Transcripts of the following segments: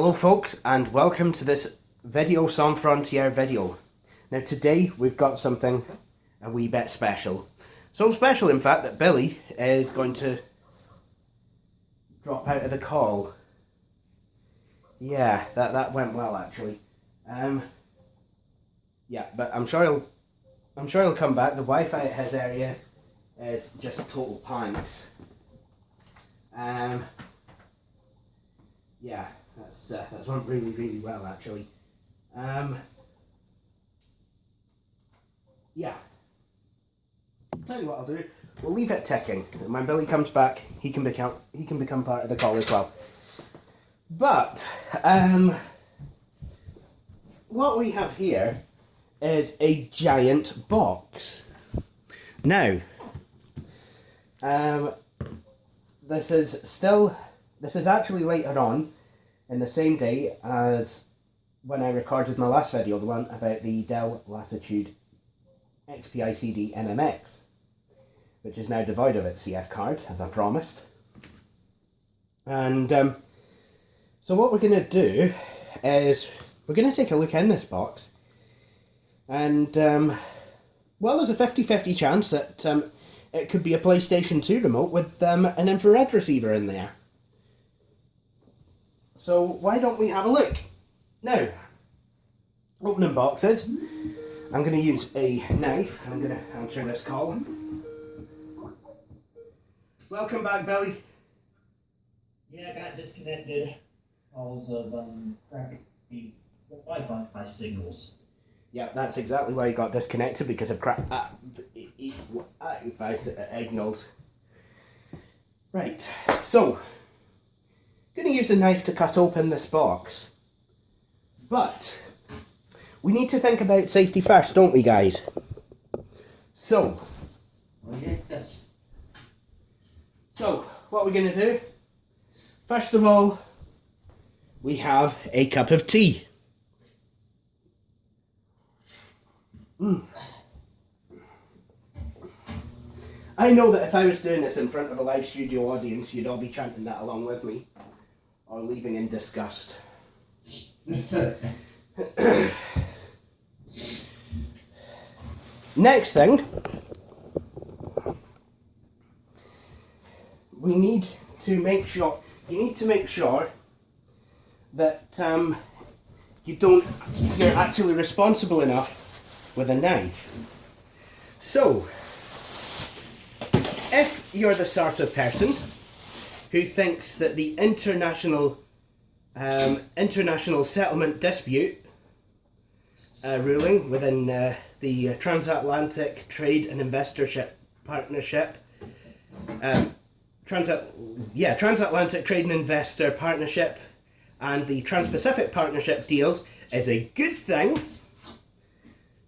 Hello folks, and welcome to this Video Sans Frontières video. Now today we've got something a wee bit special. So special in fact that Billy is going to drop out of the call. Yeah, that went well actually. Yeah, but I'm sure he'll come back. The Wi-Fi at his area is just total pants. Yeah, that's went really well actually. Yeah. Tell you what I'll do. We'll leave it ticking. When Billy comes back, he can become part of the call as well. But what we have here is a giant box. Now, this is actually later on in the same day as when I recorded my last video, the one about the Dell Latitude XPI-CD MMX, which is now devoid of its CF card, as I promised. And so what we're going to do is we're going to take a look in this box, and well, there's a 50-50 chance that it could be a PlayStation 2 remote with an infrared receiver in there. So why don't we have a look? Now, opening boxes, I'm going to use a knife. I'm going to answer this call. Welcome back, Billy. Yeah, I got disconnected because of crappy Wi-Fi signals. Yeah, that's exactly why you got disconnected, because of crap signals. Right, so I'm going to use a knife to cut open this box, but we need to think about safety first, don't we, guys? So, Yes. So what we're going to do, first of all, we have a cup of tea. I know that if I was doing this in front of a live studio audience, you'd all be chanting that along with me, or leaving in disgust. Next thing, you need to make sure that you're actually responsible enough with a knife. So, if you're the sort of person who thinks that the international settlement dispute ruling within the Transatlantic Trade and Investorship Partnership, Transatlantic Trade and Investor Partnership and the Trans-Pacific Partnership deals is a good thing,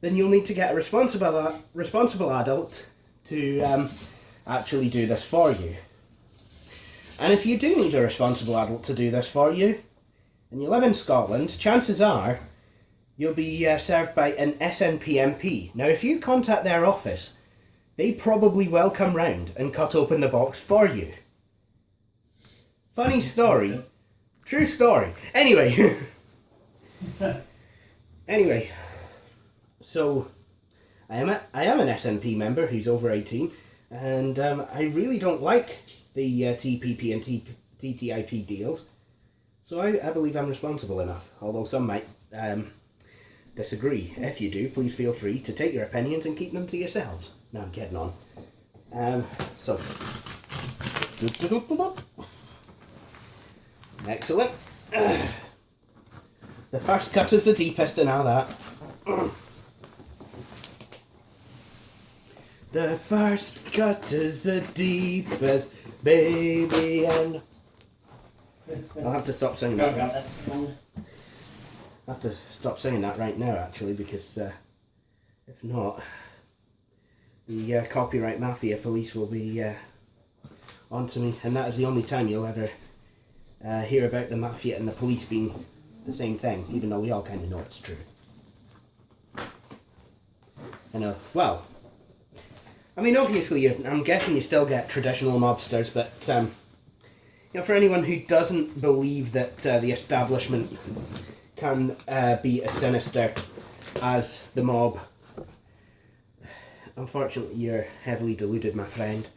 then you'll need to get a responsible adult to actually do this for you. And if you do need a responsible adult to do this for you, and you live in Scotland, chances are you'll be served by an SNP MP. Now, if you contact their office, they probably will come round and cut open the box for you. Funny story. True story. Anyway. So I am an SNP member who's over 18, and I really don't like the TPP and TTIP deals. So I believe I'm responsible enough, although some might disagree. If you do, please feel free to take your opinions and keep them to yourselves. No, I'm kidding on. So, excellent. The first cut is the deepest and all that. The first cut is the deepest, baby, and I'll have to stop singing that. I'll have to stop singing that right now, actually, because if not, the copyright mafia police will be onto me, and that is the only time you'll ever hear about the mafia and the police being the same thing, even though we all kind of know it's true. Well, I mean, obviously, I'm guessing you still get traditional mobsters, but You know, for anyone who doesn't believe that the establishment can be as sinister as the mob, unfortunately you're heavily deluded, my friend.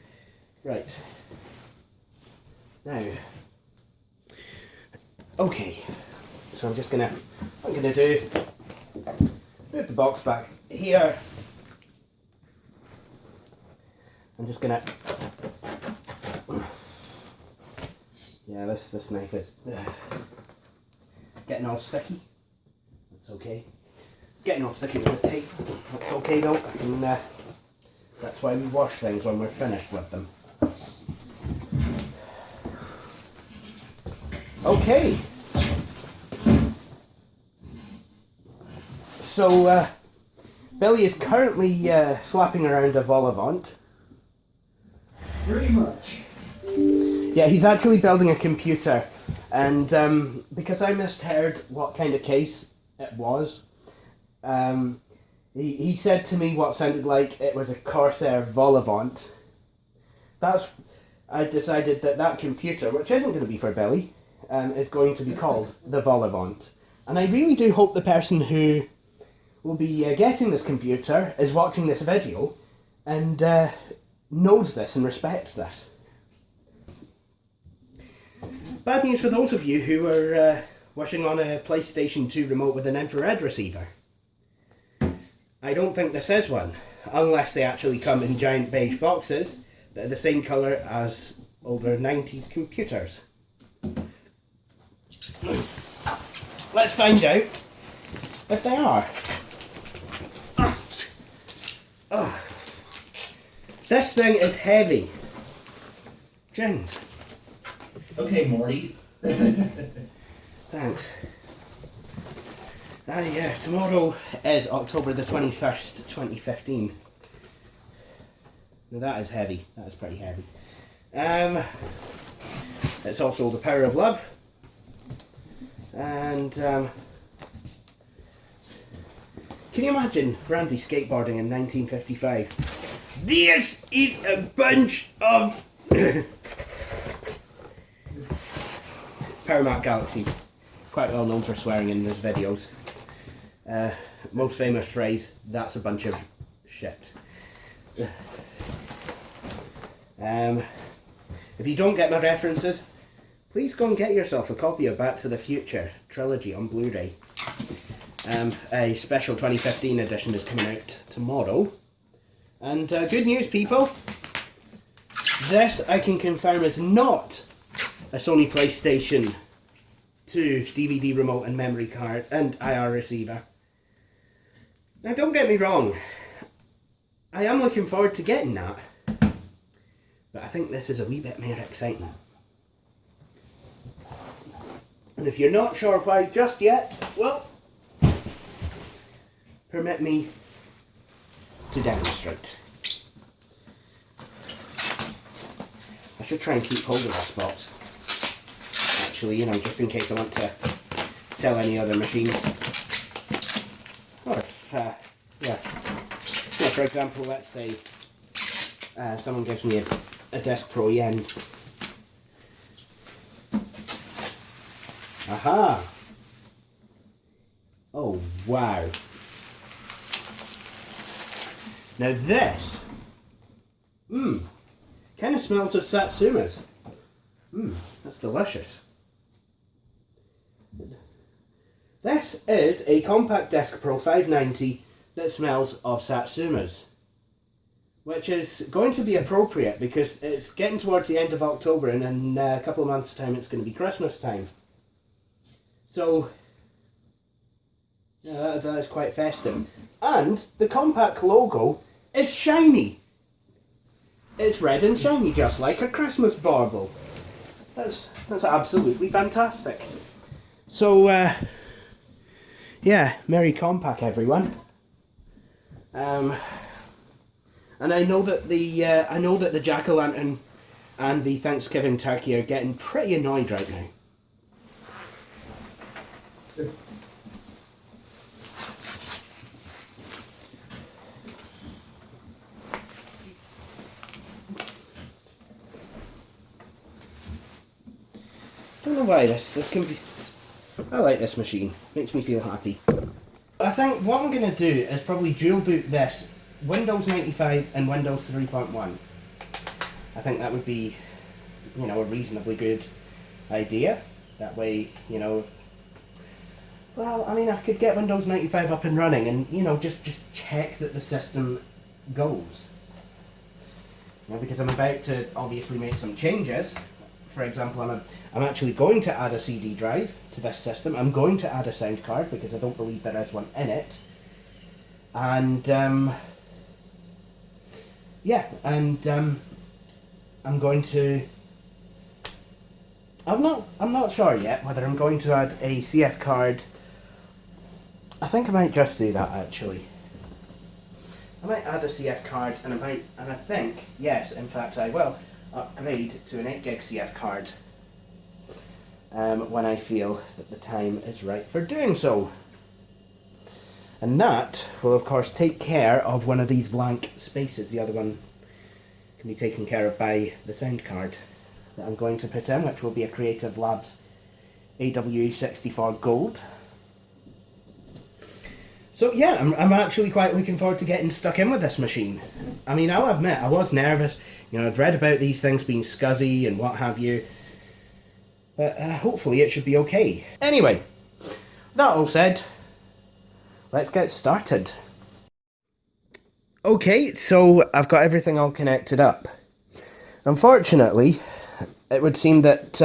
Right. Now, okay, so I'm gonna do, move the box back here. I'm just gonna, yeah, this knife is getting all sticky. That's okay. It's getting all sticky with the tape. That's okay though. I can, that's why we wash things when we're finished with them. Okay. So Billy is currently slapping around a Volavant. Pretty much. Yeah, he's actually building a computer, and because I misheard what kind of case it was, he said to me what sounded like it was a Corsair Volavant. I decided that computer, which isn't going to be for Billy, is going to be called the Volavant. And I really do hope the person who will be getting this computer is watching this video and knows this and respects this. Bad news for those of you who are wishing on a PlayStation 2 remote with an infrared receiver. I don't think this is one, unless they actually come in giant beige boxes that are the same colour as older 90s computers. Let's find out if they are. Oh. This thing is heavy. James. Okay, Morty. Thanks. Yeah, tomorrow is October the 21st, 2015. Now that is heavy. That is pretty heavy. It's also the power of love. And can you imagine Randy skateboarding in 1955? This is a bunch of Paramount Galaxy, quite well known for swearing in his videos. Most famous phrase, that's a bunch of shit. If you don't get my references, please go and get yourself a copy of Back to the Future trilogy on Blu-ray. A special 2015 edition is coming out tomorrow. And good news, people. This, I can confirm, is not a Sony PlayStation 2 DVD remote and memory card and IR receiver. Now, don't get me wrong. I am looking forward to getting that. But I think this is a wee bit more exciting. And if you're not sure why just yet, well, permit me to demonstrate. I should try and keep hold of this box. Actually, you know, just in case I want to sell any other machines. Or if, yeah, for example, let's say someone gives me a DeskPro yen. Aha! Oh, wow. Now this, kind of smells of Satsumas. That's delicious. This is a Compaq DeskPro 590 that smells of Satsumas, which is going to be appropriate because it's getting towards the end of October, and in a couple of months' time it's going to be Christmas time. So, yeah, that is quite festive. And the Compaq logo is shiny. It's red and shiny, just like a Christmas bauble. That's absolutely fantastic. So, yeah, Merry Compaq, everyone. And I know that the jack-o'-lantern and the Thanksgiving turkey are getting pretty annoyed right now. don't know why this can be... I like this machine. Makes me feel happy. I think what I'm going to do is probably dual boot this Windows 95 and Windows 3.1. I think that would be, you know, a reasonably good idea. That way, you know, well, I mean, I could get Windows 95 up and running and, you know, just check that the system goes. You know, because I'm about to obviously make some changes. For example, I'm actually going to add a CD drive to this system. I'm going to add a sound card because I don't believe there is one in it. And yeah, and I'm going to... I'm not sure yet whether I'm going to add a CF card. I think I might just do that actually. I might add a CF card and I think, yes, in fact I will upgrade to an 8 gig CF card when I feel that the time is right for doing so. And that will of course take care of one of these blank spaces. The other one can be taken care of by the sound card that I'm going to put in, which will be a Creative Labs AW64 Gold. So yeah, I'm actually quite looking forward to getting stuck in with this machine. I mean, I'll admit, I was nervous. You know, I'd read about these things being scuzzy and what have you. But hopefully it should be okay. Anyway, that all said, let's get started. Okay, so I've got everything all connected up. Unfortunately, it would seem that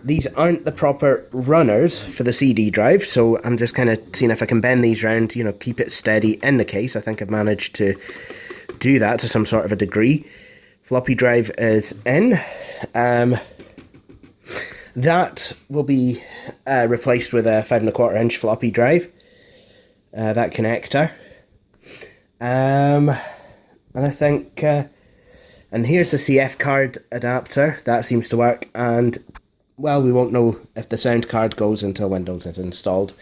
these aren't the proper runners for the CD drive, so I'm just kind of seeing if I can bend these round, you know, keep it steady in the case. I think I've managed to do that to some sort of a degree. Floppy drive is in. That will be replaced with a 5 1/4 inch floppy drive. That connector. And I think... and here's the CF card adapter. That seems to work. And, well, we won't know if the sound card goes until Windows is installed.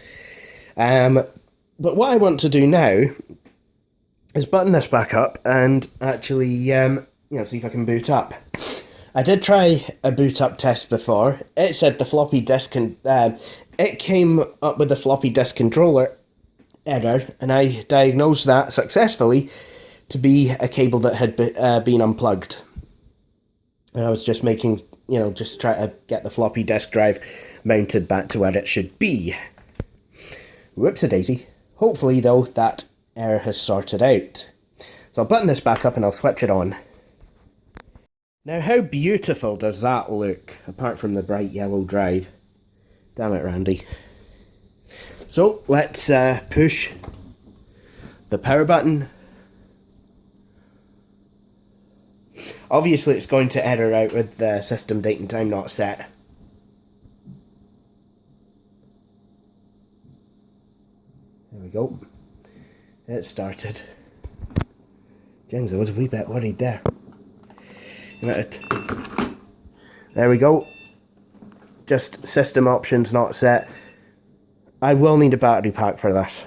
But what I want to do now is button this back up and actually, you know, see if I can boot up. I did try a boot up test before. It said the floppy disk it came up with a floppy disk controller error, and I diagnosed that successfully to be a cable that had been unplugged. And I was just making, you know, just try to get the floppy disk drive mounted back to where it should be. Whoops-a-daisy. Hopefully, though, that error has sorted out. So I'll button this back up and I'll switch it on. Now, how beautiful does that look, apart from the bright yellow drive? Damn it, Randy. So, let's push the power button. Obviously, it's going to error out with the system date and time not set. There we go. It started. James, I was a wee bit worried there. There we go. Just system options not set. I will need a battery pack for this.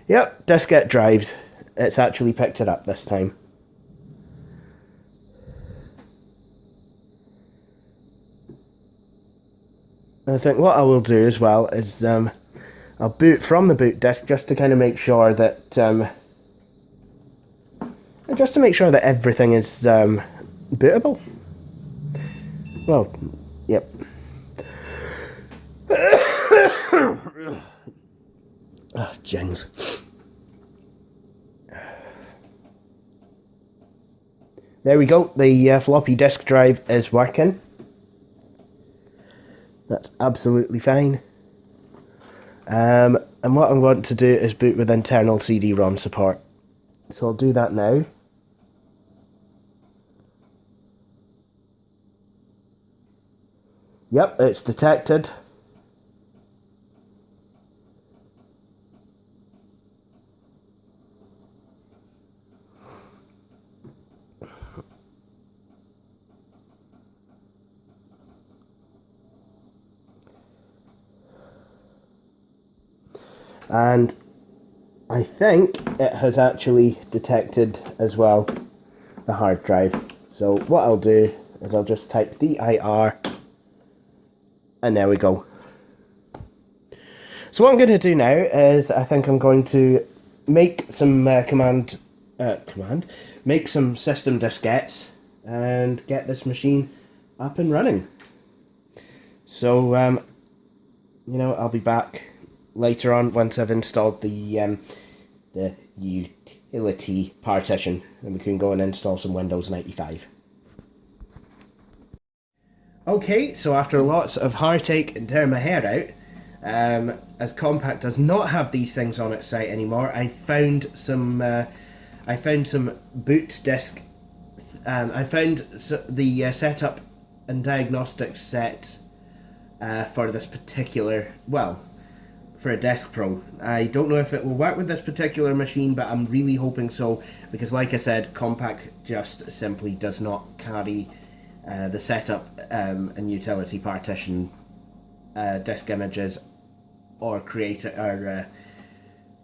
Yep, diskette drives. It's actually picked it up this time. And I think what I will do as well is I'll boot from the boot disk just to kind of make sure that everything is bootable. Well, yep. Ah, jings. There we go, the floppy disk drive is working. That's absolutely fine. And what I'm going to do is boot with internal CD-ROM support. So I'll do that now. Yep, it's detected. And I think it has actually detected as well the hard drive. So what I'll do is I'll just type dir, and there we go. So what I'm going to do now is I think I'm going to make some make some system diskettes and get this machine up and running. So you know, I'll be back later on once I've installed the utility partition, and we can go and install some Windows 95. Okay, so after lots of heartache and tearing my hair out, as Compaq does not have these things on its site anymore, I found some boot disk. I found the setup and diagnostics set for this particular, well, for a DeskPro. I don't know if it will work with this particular machine, but I'm really hoping so, because like I said, Compaq just simply does not carry the setup and utility partition disk images or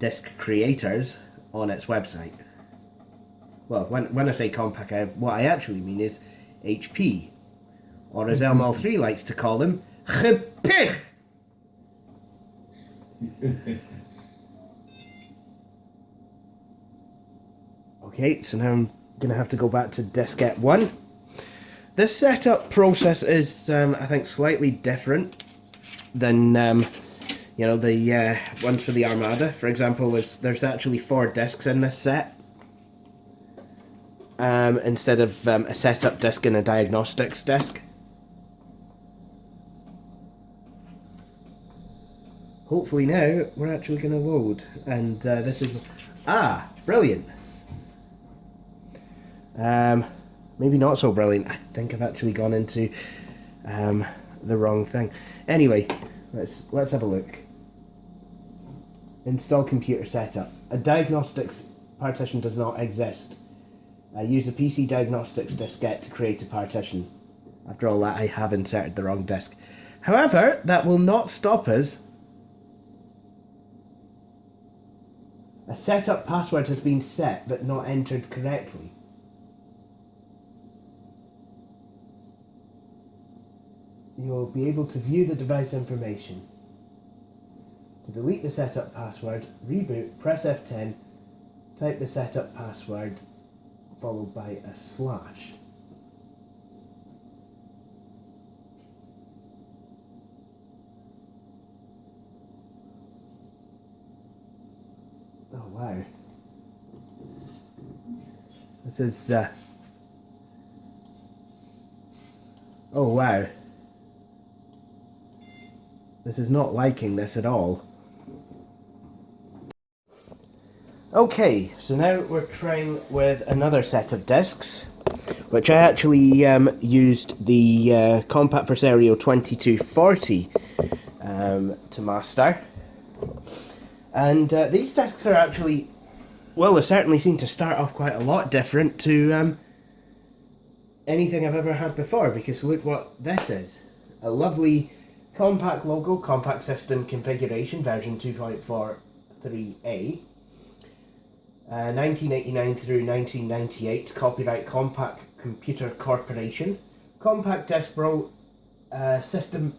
disk creators on its website. Well, when I say Compaq, what I actually mean is HP, or as LML3 likes to call them, gepich. Okay, so now I'm gonna have to go back to diskette 1. This setup process is, I think, slightly different than, you know, the ones for the Armada. For example, there's actually 4 disks in this set, instead of a setup disk and a diagnostics disk. Hopefully now we're actually going to load, and this is brilliant. Maybe not so brilliant. I think I've actually gone into the wrong thing. Anyway, let's have a look. Install computer setup. A diagnostics partition does not exist. Use a PC diagnostics diskette to create a partition. After all that, I have inserted the wrong disk. However, that will not stop us. A setup password has been set but not entered correctly. You will be able to view the device information. To delete the setup password, reboot, press F10, type the setup password, followed by a slash. Oh wow. This is oh wow. This is not liking this at all. Okay, so now we're trying with another set of discs, which I actually used the Compaq Presario 2240 to master. And these discs are actually, well, they certainly seem to start off quite a lot different to anything I've ever had before, because look what this is. A lovely Compaq logo, Compaq System Configuration version 2.43a. 1989 through 1998, copyright Compaq Computer Corporation. Compaq DeskPro, System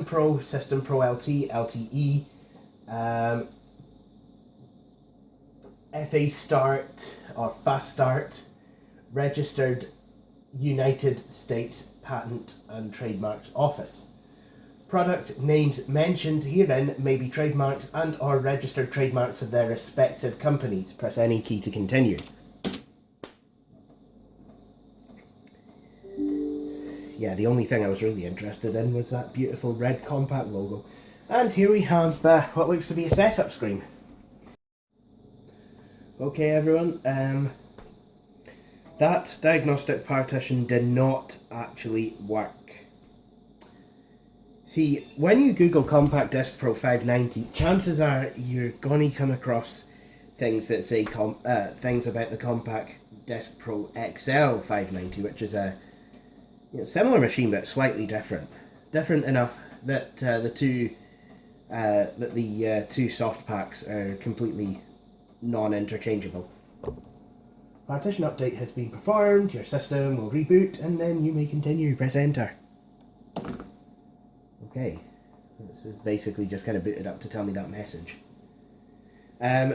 Pro, System Pro LT, LTE, FA Start or Fast Start, registered United States Patent and Trademarks Office. Product names mentioned herein may be trademarks and or registered trademarks of their respective companies. Press any key to continue. Yeah, the only thing I was really interested in was that beautiful red Compaq logo. And here we have what looks to be a setup screen. Okay everyone, that diagnostic partition did not actually work. See, when you Google Compaq DeskPro 590, chances are you're going to come across things that say things about the Compaq DeskPro XL 590, which is a similar machine but slightly different. Different enough that the two soft packs are completely non-interchangeable. Partition update has been performed, your system will reboot, and then you may continue. Press enter. Okay, this is basically just kind of booted up to tell me that message.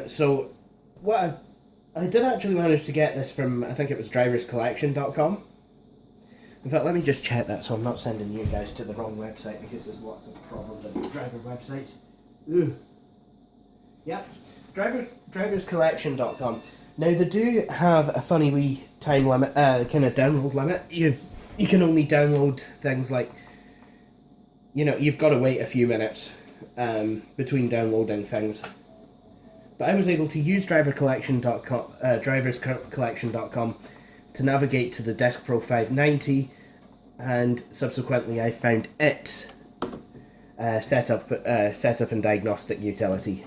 So, what I did actually manage to get this from, I think it was driverscollection.com. In fact, let me just check that so I'm not sending you guys to the wrong website, because there's lots of problems on the driver websites. Ugh. Yep, driverscollection.com. Now they do have a funny wee time limit, kind of download limit. You can only download things like, you know, you've got to wait a few minutes between downloading things. But I was able to use driverscollection.com to navigate to the DeskPro 590, and subsequently I found its setup and diagnostic utility.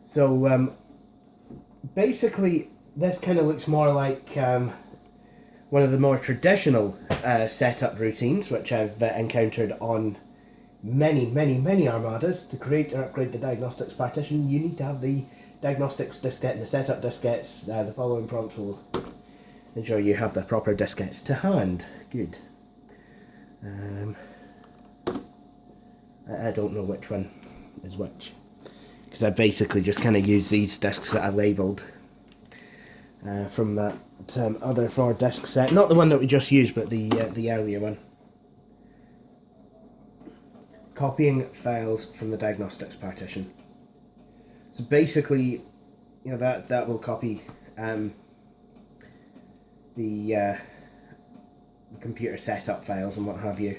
So basically this kind of looks more like one of the more traditional setup routines which I've encountered on many armadas. To create or upgrade the diagnostics partition, you need to have the diagnostics diskette and the setup diskettes. The following prompts will ensure you have the proper diskettes to hand. Good. I don't know which one is which, because I basically just kind of use these discs that I labelled from that other 4-disc set. Not the one that we just used, but the earlier one. Copying files from the diagnostics partition. So basically, you know, that will copy the computer setup files and what have you.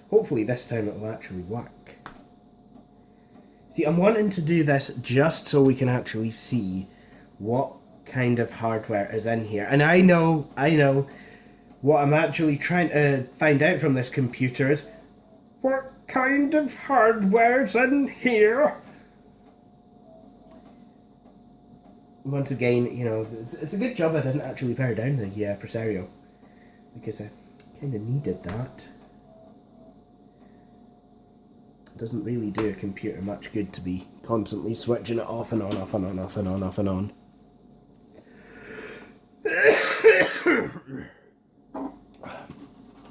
Hopefully this time it will actually work. See, I'm wanting to do this just so we can actually see what kind of hardware is in here. And I know, what I'm actually trying to find out from this computer is, what kind of hardware's in here? Once again, you know, it's a good job I didn't actually power down the Presario, because I kind of needed that. Doesn't really do a computer much good to be constantly switching it off and on, off and on, off and on, off and on.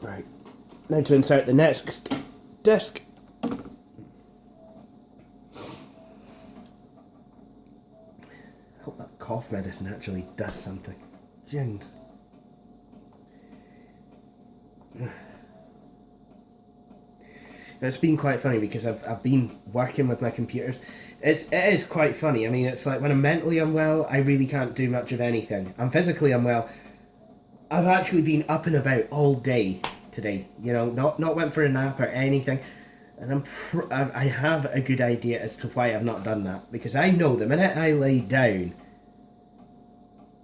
Right, now to insert the next disc. Hope that cough medicine actually does something. Jins. It's been quite funny because I've been working with my computers. It is quite funny. I mean, it's like when I'm mentally unwell, I really can't do much of anything. I'm physically unwell. I've actually been up and about all day today. You know, not went for a nap or anything. And I have a good idea as to why I've not done that. Because I know the minute I lay down,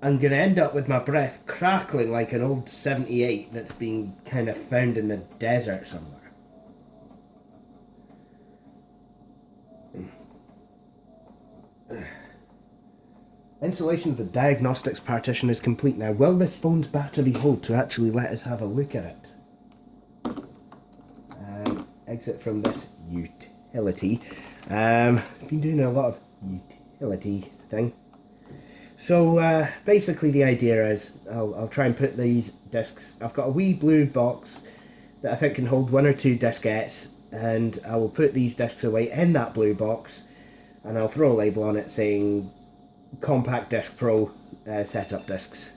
I'm going to end up with my breath crackling like an old 78 that's been kind of found in the desert somewhere. Installation of the diagnostics partition is complete now. Will this phone's battery hold to actually let us have a look at it? Exit from this utility. I've been doing a lot of utility thing. So basically the idea is I'll try and put these discs. I've got a wee blue box that I think can hold 1 or 2 diskettes, and I will put these discs away in that blue box, and I'll throw a label on it saying Compaq DeskPro setup discs.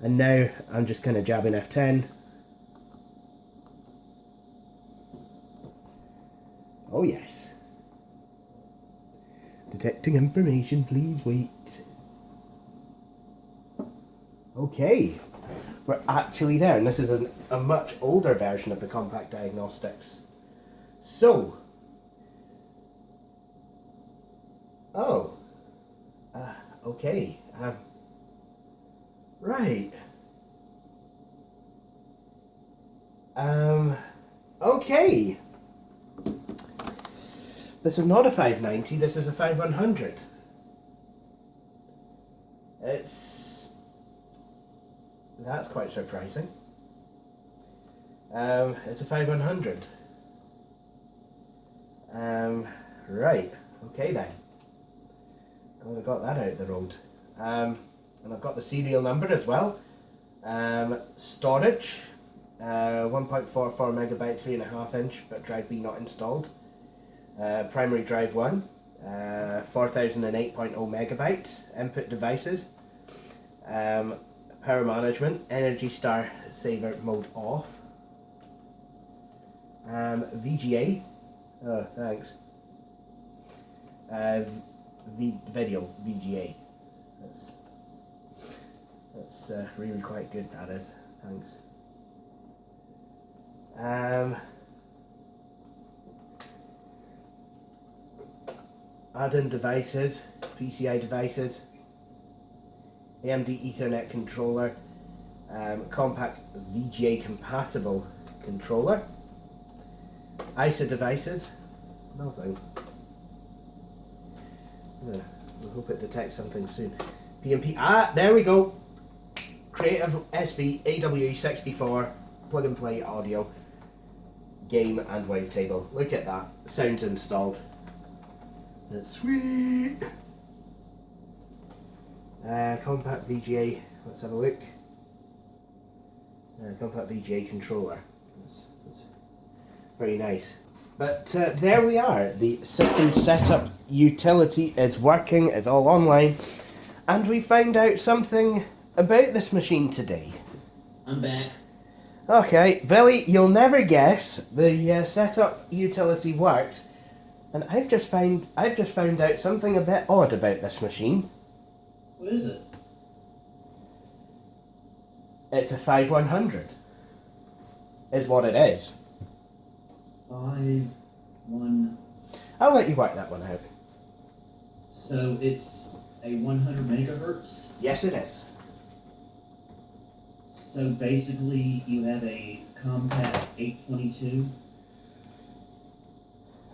And now I'm just kind of jabbing F10. Oh yes. Detecting information, please wait. Okay, we're actually there, and this is a much older version of the Compaq Diagnostics. So, okay, right. Okay. This is not a 590, this is a 5100. That's quite surprising. It's a 5100. Right, okay then. Glad I got that out of the road. And I've got the serial number as well. Storage, 1.44 megabyte, 3.5 inch, but drive B not installed. Primary drive 1, 4008.0 megabytes. Input devices. Power management, Energy Star Saver mode off. VGA, oh thanks. Video VGA. That's really quite good. That is. Thanks. Add-in devices, PCI devices, AMD Ethernet controller, Compaq VGA compatible controller, ISA devices, nothing. We hope it detects something soon. PMP, there we go. Creative SB AW64 plug and play audio, game and wavetable. Look at that, sounds installed. That's sweet. Compaq VGA, let's have a look. Compaq VGA controller. That's very nice. But there we are. The system setup utility is working. It's all online, and we found out something about this machine today. I'm back. Okay, Billy, you'll never guess the setup utility works, and I've just found out something a bit odd about this machine. What is it? It's a 5100. Is what it is. 51. I'll let you work that one out. So it's a 100 megahertz? Yes, it is. So basically you have a Compaq 822?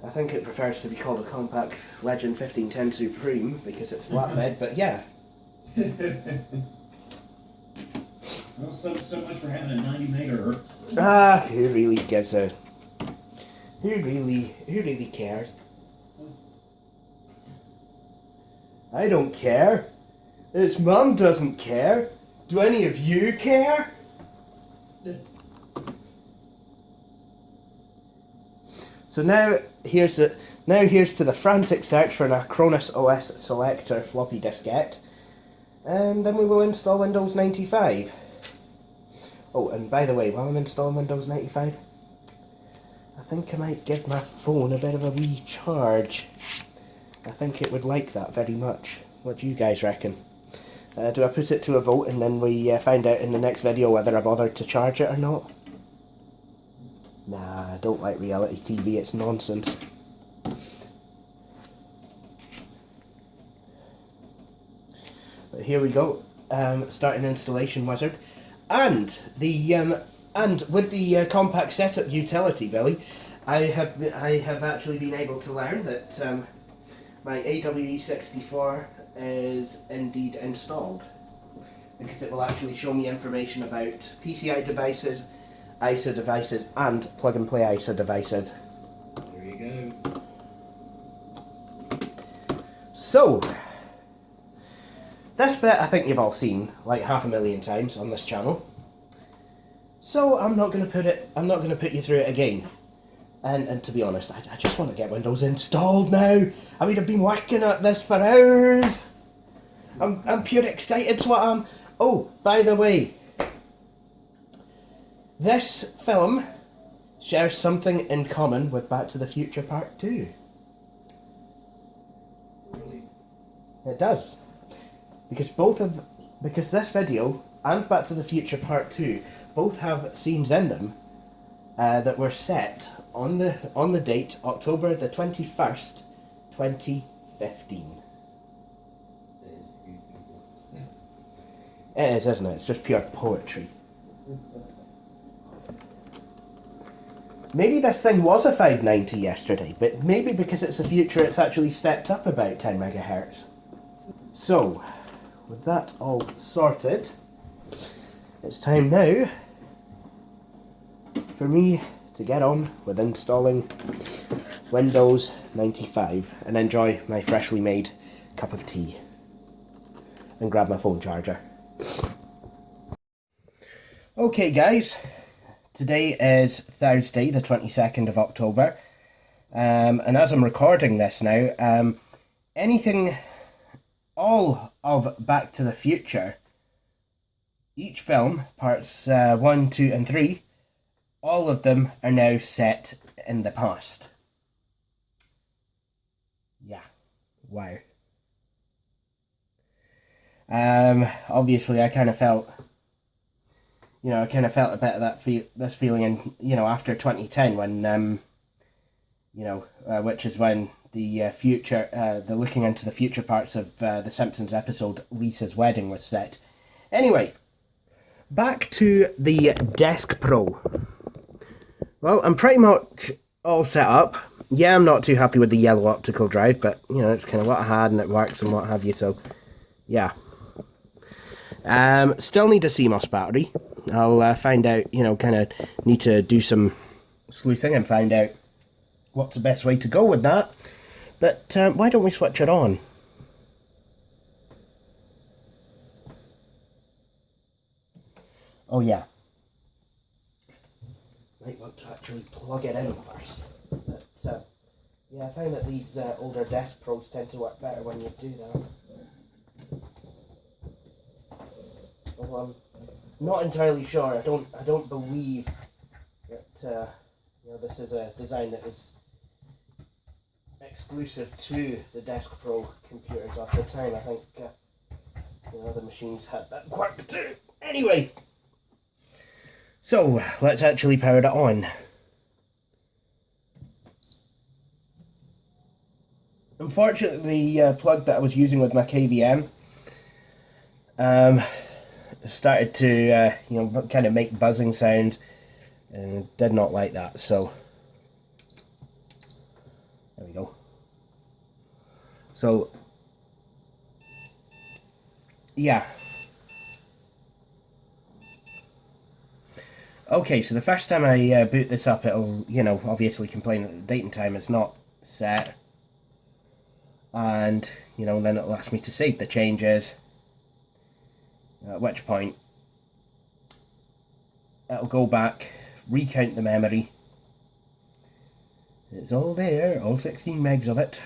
I think it prefers to be called a Compaq Legend 1510 Supreme because it's flatbed, but yeah. Well, so much for having a 90 megahertz. Who really gives a... Who really cares? I don't care. Its mum doesn't care. Do any of you care? So now here's to the frantic search for an Acronis OS selector floppy diskette, and then we will install Windows 95. Oh, and by the way, while I'm installing Windows 95, I think I might give my phone a bit of a wee charge. I think it would like that very much. What do you guys reckon? Do I put it to a vote and then we find out in the next video whether I bothered to charge it or not? Nah, I don't like reality TV, it's nonsense. But here we go. Starting installation wizard. And with the Compaq setup utility, Billy, I have actually been able to learn that my AWE64 is indeed installed, because it will actually show me information about PCI devices, ISA devices, and plug and play ISA devices. There you go. So, this bit I think you've all seen like 500,000 times on this channel. So I'm not going to put you through it again. And to be honest, I just want to get Windows installed now. I mean, I've been working at this for hours. I'm pure excited, so I am. Oh, by the way, this film shares something in common with Back to the Future Part 2. Really? It does. Because this video and Back to the Future Part 2 both have scenes in them that were set on the date October the 21st, 2015. That is beautiful. It is, isn't it? It's just pure poetry. Maybe this thing was a 590 yesterday, but maybe because it's the future it's actually stepped up about 10 megahertz. So, with that all sorted, it's time now for me to get on with installing Windows 95 and enjoy my freshly made cup of tea and grab my phone charger. Okay guys, today is Thursday the 22nd of October, and as I'm recording this now, all of Back to the Future, each film, parts 1, 2 and 3, all of them are now set in the past. Yeah, wow. Obviously I kind of felt, a bit of that this feeling in, after 2010 when, which is when the the looking into the future parts of the Simpsons episode Lisa's Wedding was set. Anyway, back to the DeskPro. Well, I'm pretty much all set up. Yeah, I'm not too happy with the yellow optical drive, but, it's kind of what I had and it works and what have you, so, yeah. Still need a CMOS battery. I'll find out, kind of need to do some sleuthing and find out what's the best way to go with that. But why don't we switch it on? Oh yeah. Might want to actually plug it in first. But yeah, I find that these older DeskPros tend to work better when you do that. Well, I'm not entirely sure. I don't believe that this is a design that is exclusive to the DeskPro computers of the time. I think the machines had that quirk too. Anyway, so let's actually power it on. Unfortunately, the plug that I was using with my KVM started to kind of make buzzing sounds, and did not like that. So there we go. So yeah. Okay, so the first time I boot this up, it'll, obviously complain that the date and time is not set. And, then it'll ask me to save the changes. At which point, it'll go back, recount the memory. It's all there, all 16 megs of it.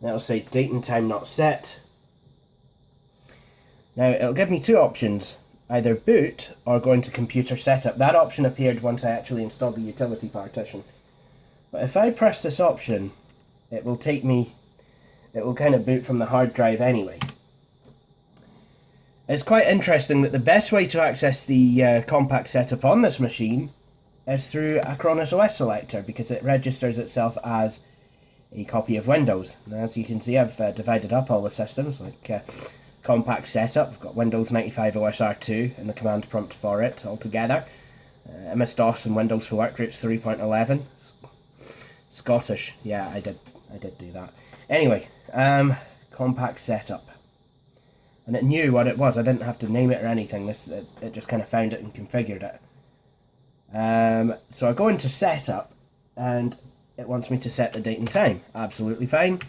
It'll say date and time not set. Now it'll give me two options, either boot or go into computer setup. That option appeared once I actually installed the utility partition. But if I press this option, it will kind of boot from the hard drive anyway. It's quite interesting that the best way to access the Compaq setup on this machine is through a Cronus OS selector, because it registers itself as a copy of Windows. Now, as you can see, I've divided up all the systems, like Compaq setup. I've got Windows 95 OS R2 and the command prompt for it all together. MS-DOS and Windows for Workgroups 3.11. Scottish, yeah, I did do that. Anyway, Compaq setup, and it knew what it was. I didn't have to name it or anything. It just kind of found it and configured it. So I go into setup, and it wants me to set the date and time. Absolutely fine.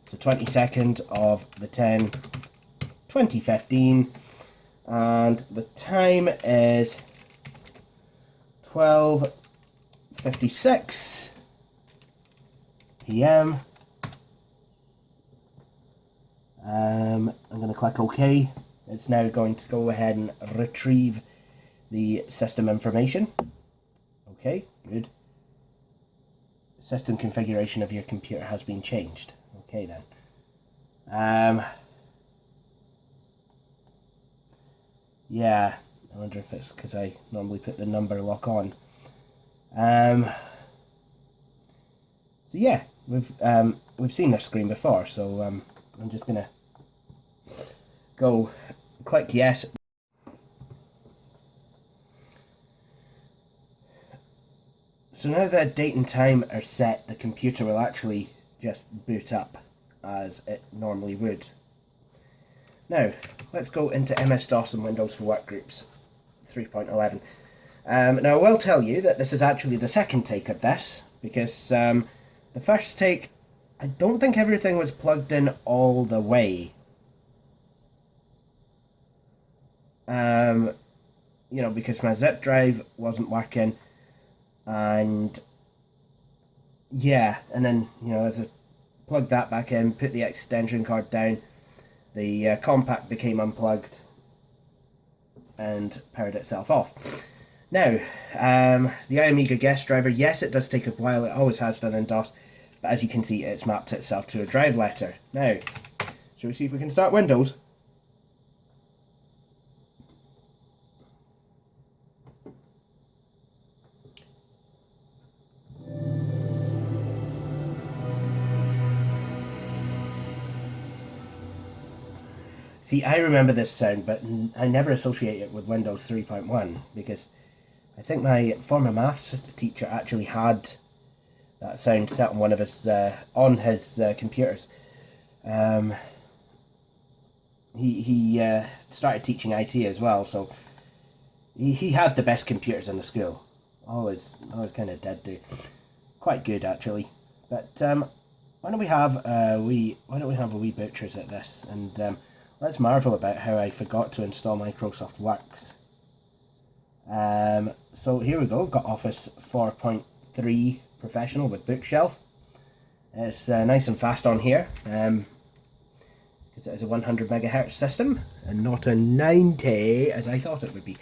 So 22nd of the 10, 2015, and the time is 12:56 p.m. I'm going to click OK. It's now going to go ahead and retrieve the system information. Okay, good. System configuration of your computer has been changed. Okay then. Yeah, I wonder if it's because I normally put the number lock on. So yeah, we've seen this screen before, so I'm just gonna go click yes. So now that date and time are set, the computer will actually just boot up as it normally would. Now, let's go into MS-DOS and Windows for Workgroups 3.11. Now, I will tell you that this is actually the second take of this, because the first take, I don't think everything was plugged in all the way. You know, because my zip drive wasn't working, and yeah, and then, you know, as I plugged that back in, put the extension cord down, the Compaq became unplugged and powered itself off. Now, the iAmega guest driver, yes, it does take a while, it always has done in DOS, but as you can see, it's mapped itself to a drive letter. Now, shall we see if we can start Windows? See, I remember this sound, but I never associate it with Windows 3.1, because I think my former maths teacher actually had that sound set on one of his, computers. He started teaching IT as well, so he had the best computers in the school. Always kind of did do. Quite good, actually. But why don't we have a wee butchers at this, and let's marvel about how I forgot to install Microsoft Works. So here we go, we've got Office 4.3 Professional with Bookshelf. It's nice and fast on here, because it is a 100 megahertz system, and not a 90, as I thought it would be.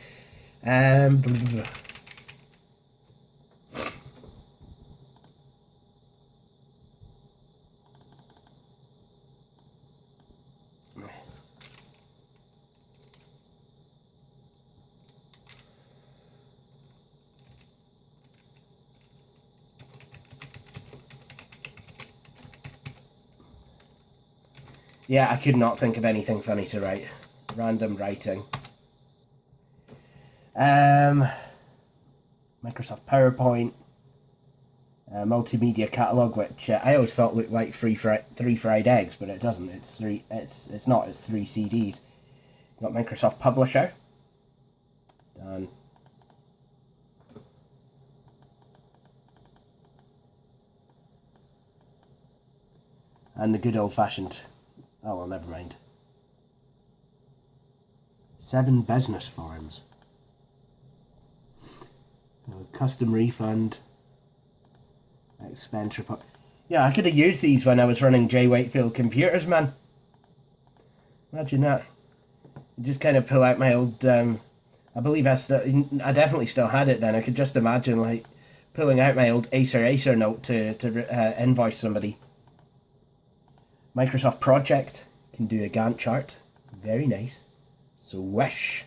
Yeah, I could not think of anything funny to write. Random writing. Microsoft PowerPoint. Multimedia catalog, which I always thought looked like three fried eggs, but it doesn't. It's not. It's 3 CDs. Got Microsoft Publisher. Done. And the good old-fashioned. Oh, well, never mind. 7 business forums. Custom refund. Expense report. Yeah, I could have used these when I was running J. Wakefield computers, man. Imagine that. Just kind of pull out my old, I believe I definitely still had it then. I could just imagine, like, pulling out my old Acer note to invoice somebody. Microsoft Project can do a Gantt chart. Very nice. Swish.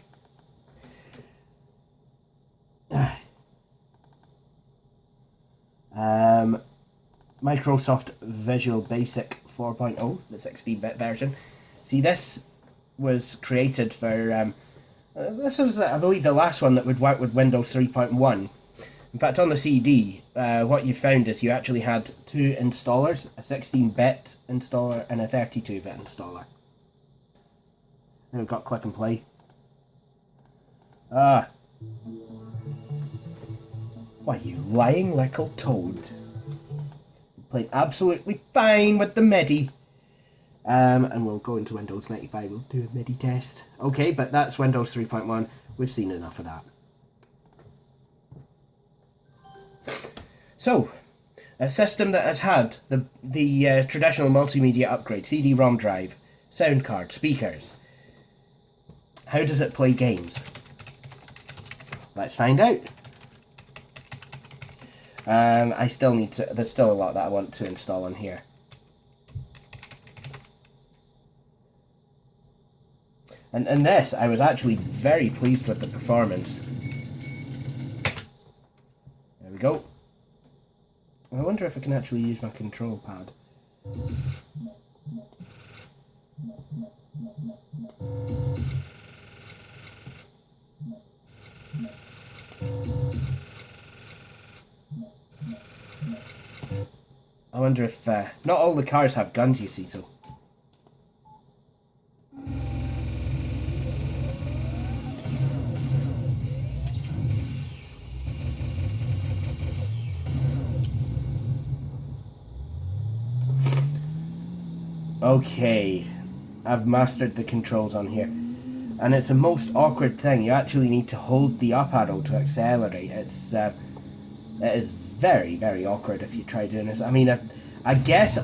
Microsoft Visual Basic 4.0, the 16-bit version. See, this was created for, this was, I believe, the last one that would work with Windows 3.1. In fact, on the CD, what you found is you actually had 2 installers, a 16-bit installer and a 32-bit installer. Now we've got click and play. Ah. Why, you lying little toad. You played absolutely fine with the MIDI. And we'll go into Windows 95, we'll do a MIDI test. Okay, but that's Windows 3.1. We've seen enough of that. So, a system that has had the traditional multimedia upgrade, CD-ROM drive, sound card, speakers. How does it play games? Let's find out. I still need to, there's still a lot that I want to install on here. And in this, I was actually very pleased with the performance. There we go. I wonder if I can actually use my control pad. wonder if... not all the cars have guns, you see, so... Okay, I've mastered the controls on here. And it's a most awkward thing. You actually need to hold the up arrow to accelerate. It is very, very awkward if you try doing this. I mean, I guess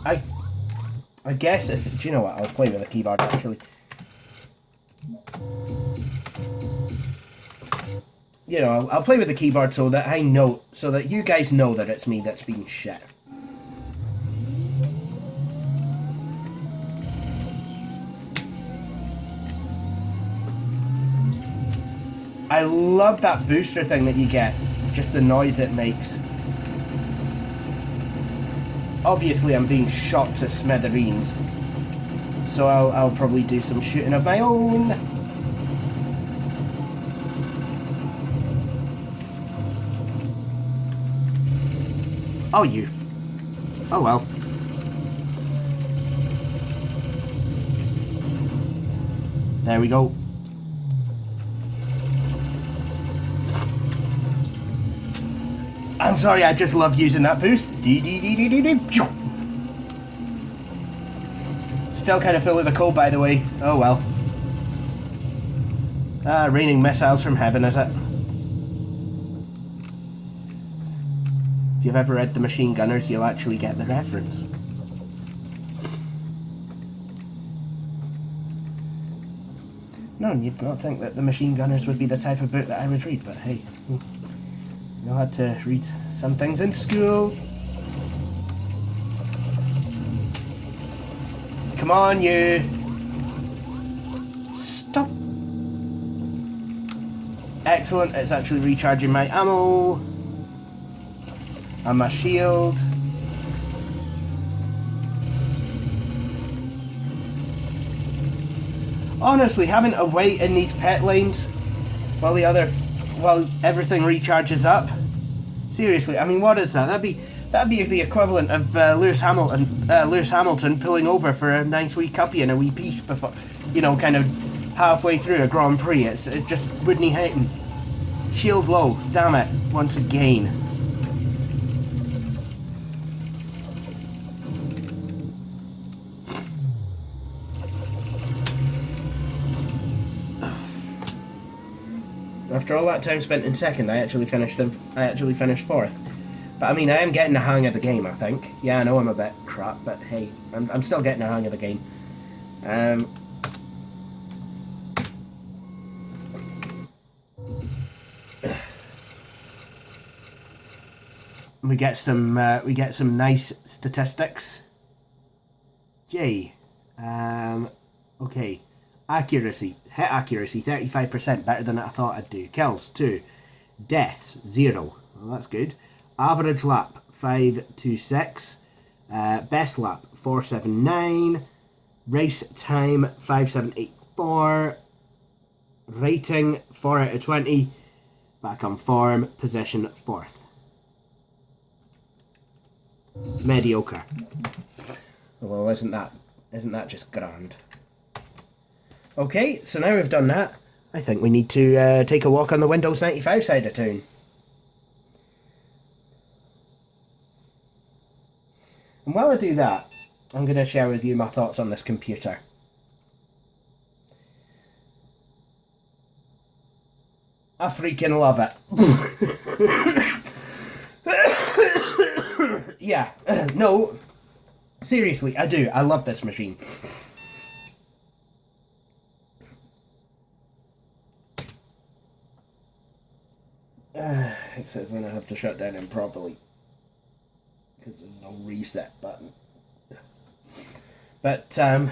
if... Do you know what? I'll play with the keyboard, actually. You know, I'll play with the keyboard so that I know... So that you guys know that it's me that's being shit. I love that booster thing that you get. Just the noise it makes. Obviously I'm being shot to smithereens. So I'll probably do some shooting of my own. Oh, you. Oh well. There we go. I'm sorry, I just love using that boost. Still kind of full of the cold, by the way. Oh well. Raining missiles from heaven, is it? If you've ever read The Machine Gunners, you'll actually get the reference. No, you'd not think that The Machine Gunners would be the type of book that I would read, but hey. You had to read some things in school. Come on, you. Stop. Excellent, it's actually recharging my ammo. And my shield. Honestly, having to wait in these pit lanes while everything recharges up. Seriously, I mean, what is that? That'd be the equivalent of Lewis Hamilton pulling over for a nice wee cuppy and a wee piece before, you know, kind of halfway through a Grand Prix. It just wouldn't happen. Shield low, damn it, once again. After all that time spent in second, I actually finished fourth. But I mean, I am getting the hang of the game, I think. Yeah, I know I'm a bit crap, but hey, I'm still getting the hang of the game. We get some nice statistics. J. Okay. Accuracy. Hit accuracy, 35%, better than I thought I'd do. Kills, 2. Deaths, 0. Well, that's good. Average lap, 526. Best lap, 479. Race time, 5784. Rating, 4 out of 20. Back on form, position 4th. Mediocre. Well, isn't that just grand? Okay, so now we've done that, I think we need to take a walk on the Windows 95 side of town. And while I do that, I'm going to share with you my thoughts on this computer. I freaking love it. Yeah, no, seriously, I do. I love this machine. Except when I have to shut down improperly. Because there's no reset button. But, no,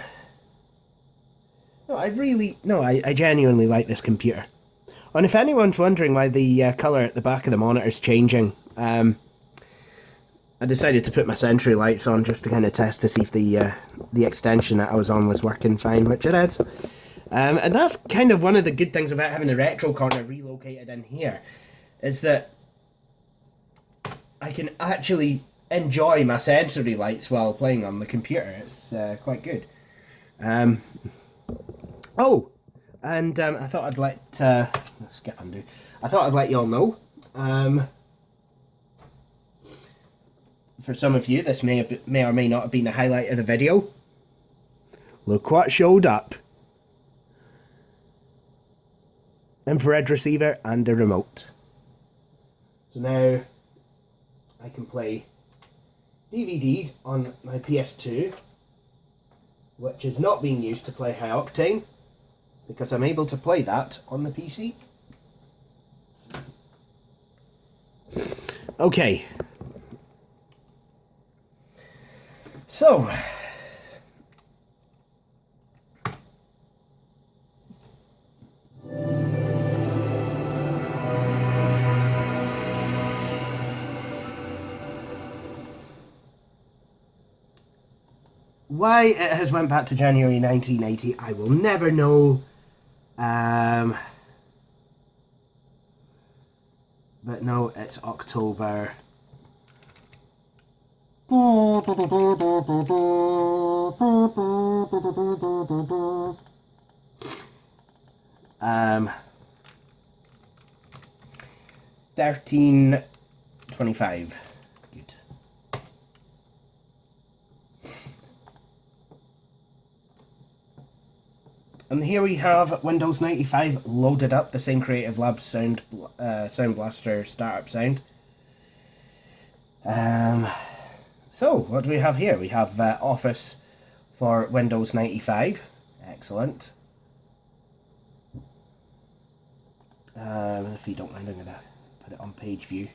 I genuinely like this computer. And if anyone's wondering why the colour at the back of the monitor is changing, I decided to put my Sentry lights on just to kind of test to see if the extension that I was on was working fine, which it is. And that's kind of one of the good things about having the retro corner relocated in here, is that I can actually enjoy my sensory lights while playing on the computer. It's quite good. Oh, and I thought I'd let skip undo. I thought I'd let you all know. For some of you, this may or may not have been a highlight of the video. Look what showed up. Infrared receiver and a remote. So now I can play DVDs on my PS2, which is not being used to play Hi-Octane, because I'm able to play that on the PC. Okay. So, why it has went back to January 1980, I will never know. But no, it's October. Um, 1325. Good. And here we have Windows 95 loaded up, the same Creative Labs Sound Blaster startup sound. So, what do we have here? We have Office for Windows 95. Excellent. If you don't mind, I'm going to put it on page view.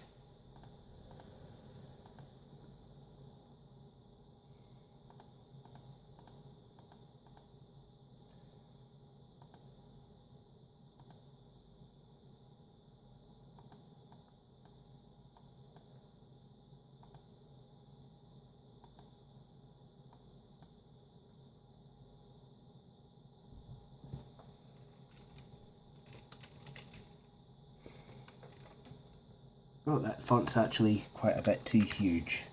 Oh, that font's actually quite a bit too huge.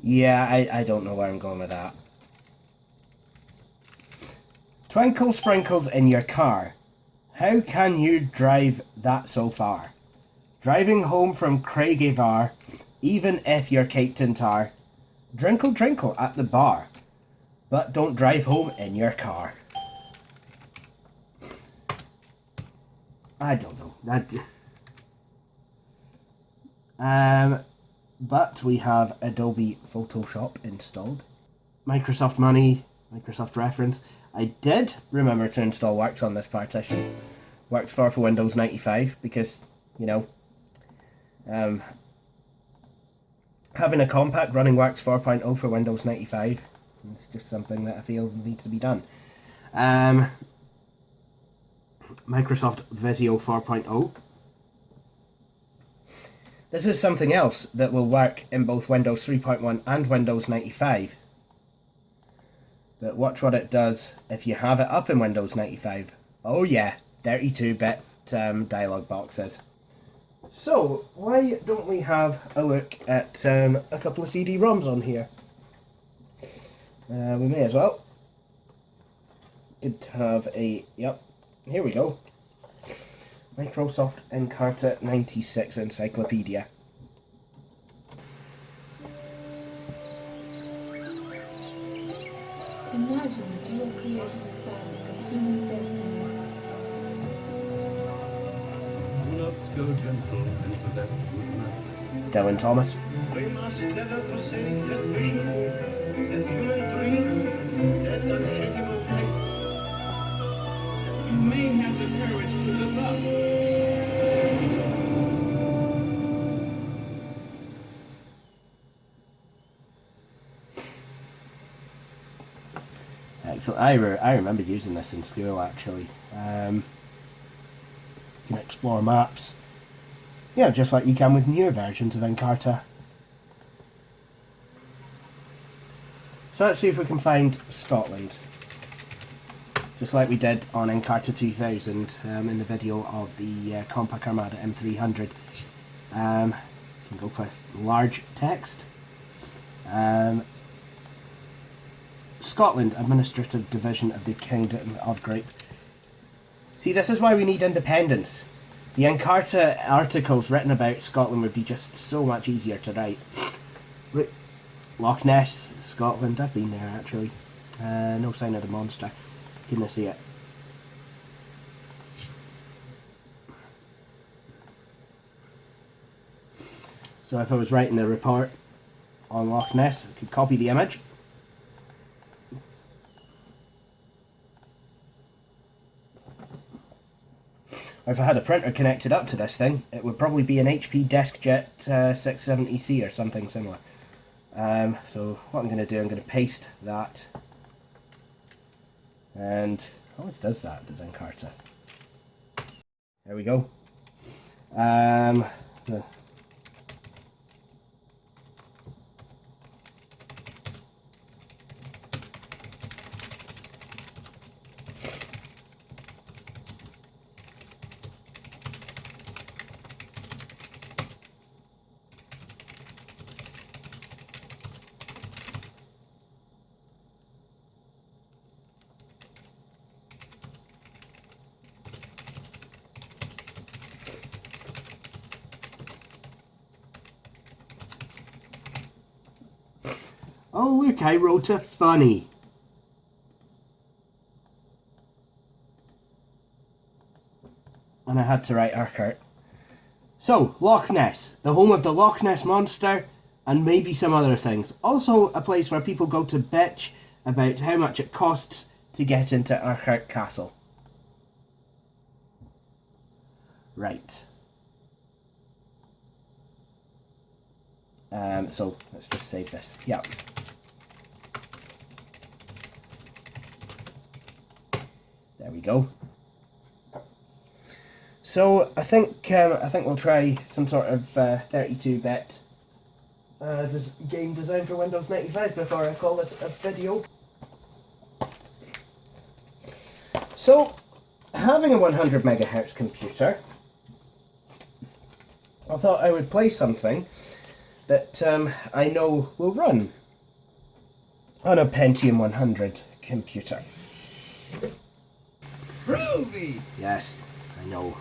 Yeah, I don't know where I'm going with that. Twinkle sprinkles in your car. How can you drive that so far? Driving home from Craigievar, even if you're caked in tar. Drinkle drinkle at the bar, but don't drive home in your car. I don't know. But we have Adobe Photoshop installed. Microsoft Money, Microsoft Reference. I did remember to install Works on this partition. Works for Windows 95 because, you know, having a Compaq running Works 4.0 for Windows 95 is just something that I feel needs to be done. Microsoft Visio 4.0. This is something else that will work in both Windows 3.1 and Windows 95. But watch what it does if you have it up in Windows 95. Oh yeah, 32-bit dialog boxes. So, why don't we have a look at a couple of CD-ROMs on here? We may as well. Good to have a, yep, here we go. Microsoft Encarta 96 Encyclopedia. Imagine that you are creating a fabric of human destiny. Do not go gentle into that good night. Dylan Thomas. We must never forsake that vision, that human dream, that unshakable faith. You may have the courage to look up. Excellent. I remember using this in school actually. You can explore maps. Yeah, just like you can with newer versions of Encarta. So let's see if we can find Scotland. Just like we did on Encarta 2000 in the video of the Compaq Armada M300. Can go for large text. Scotland, Administrative Division of the Kingdom of Great. See, this is why we need independence. The Encarta articles written about Scotland would be just so much easier to write. Look, Loch Ness, Scotland, I've been there actually. No sign of the monster. Couldn't see it. So if I was writing a report on Loch Ness, I could copy the image. Or if I had a printer connected up to this thing, it would probably be an HP DeskJet 670C or something similar. So what I'm going to do, I'm going to paste that. And always does that, does Encarta. There we go. Oh look, I wrote a funny. And I had to write Urquhart. So, Loch Ness, the home of the Loch Ness Monster, and maybe some other things. Also a place where people go to bitch about how much it costs to get into Urquhart Castle. Right. So, let's just save this. Yep. There we go. So I think we'll try some sort of 32-bit game design for Windows 95 before I call this a video. So, having a 100 MHz computer, I thought I would play something that I know will run on a Pentium 100 computer. Groovy! Yes, I know.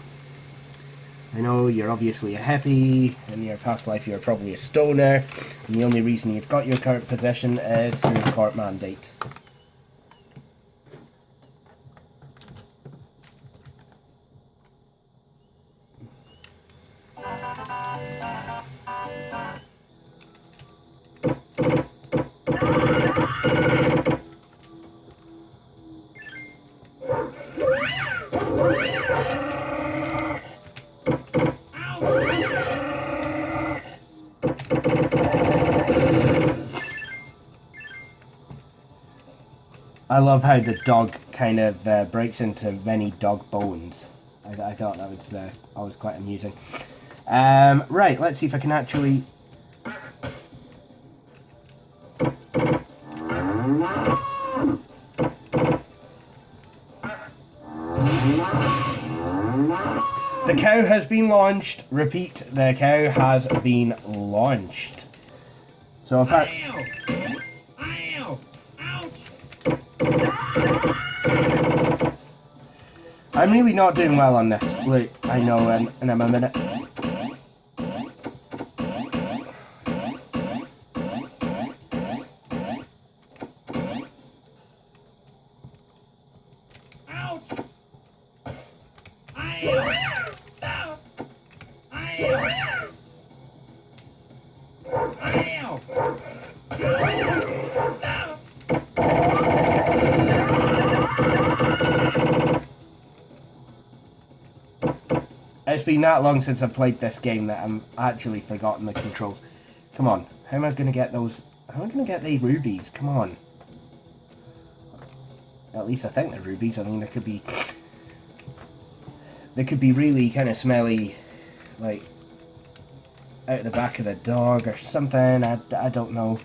I know you're obviously a hippie, in your past life you're probably a stoner, and the only reason you've got your current position is through court mandate. I love how the dog kind of breaks into many dog bones. I thought that was always quite amusing. Right, let's see if I can actually... The cow has been launched. Repeat, the cow has been launched. So apparently... Ow! Ouch! I'm really not doing well on this. Look, I know, and I'm a minute. It's been that long since I played this game that I'm actually forgotten the controls. Come on, how am I going to get those? How am I going to get the rubies? Come on. At least I think they're rubies. I mean, they could be really kind of smelly, like out the back of the dog or something. I don't know.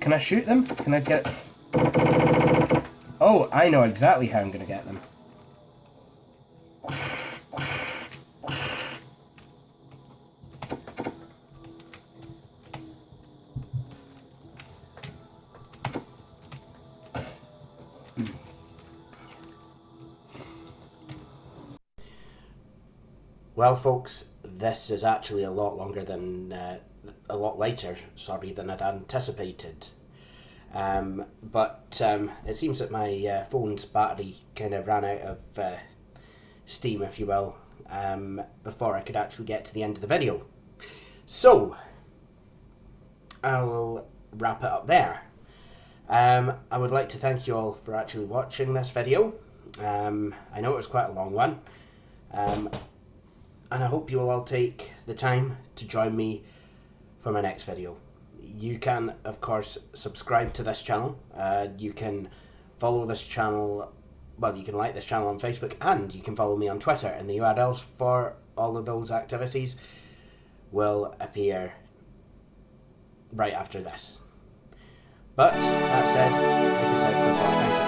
Can I shoot them? Can I get... Oh, I know exactly how I'm going to get them. Well, folks, this is actually a lot longer than, a lot later, sorry, than I'd anticipated. But it seems that my phone's battery kind of ran out of steam, if you will, before I could actually get to the end of the video. So, I will wrap it up there. I would like to thank you all for actually watching this video. I know it was quite a long one. And I hope you will all take the time to join me for my next video. You can, of course, subscribe to this channel. You can follow this channel, well, you can like this channel on Facebook, and you can follow me on Twitter, and the URLs for all of those activities will appear right after this. But, that said, like I said before, thank you.